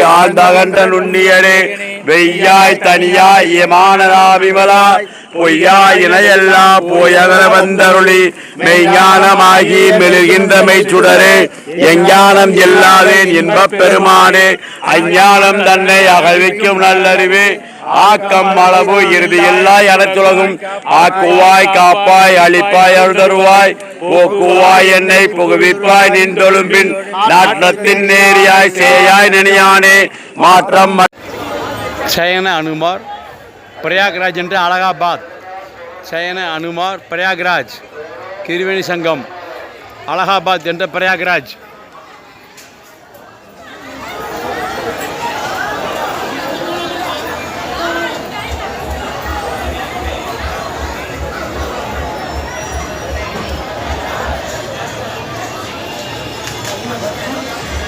ஆழ்ந்தகன்ற நுண்ணியரே வெய்யாய் தனியாய் ஏமானதா விமலா பொய்யாய் இணையல்லா போயகர வந்தருளி மெய்ஞானமாகி மெழுகின்ற மெய்ச்சுடரே எஞ்ஞானம் எல்லாதேன் இன்பப் பெருமானே அஞ்ஞானம் தன்னை அகழ்விக்கும் நல்லறிவே ஆக்கம் அளவு இறுதி எல்லாய் அனைத்துலகும் ஆக்குவாய் காப்பாய் அழிப்பாய் அழுதருவாய் போக்குவாய் என்னை புகுவிப்பாய் நின்றொழும்பின் நாட்டத்தின் நேரியாய் சேயாய் நினையானே மாற்றம் சயன அனுமார் பிரயாக்ராஜ் என்று அலகாபாத் சயன அனுமார் பிரயாக்ராஜ் கிருவேணி சங்கம் அலகாபாத் என்ற பிரயாக்ராஜ்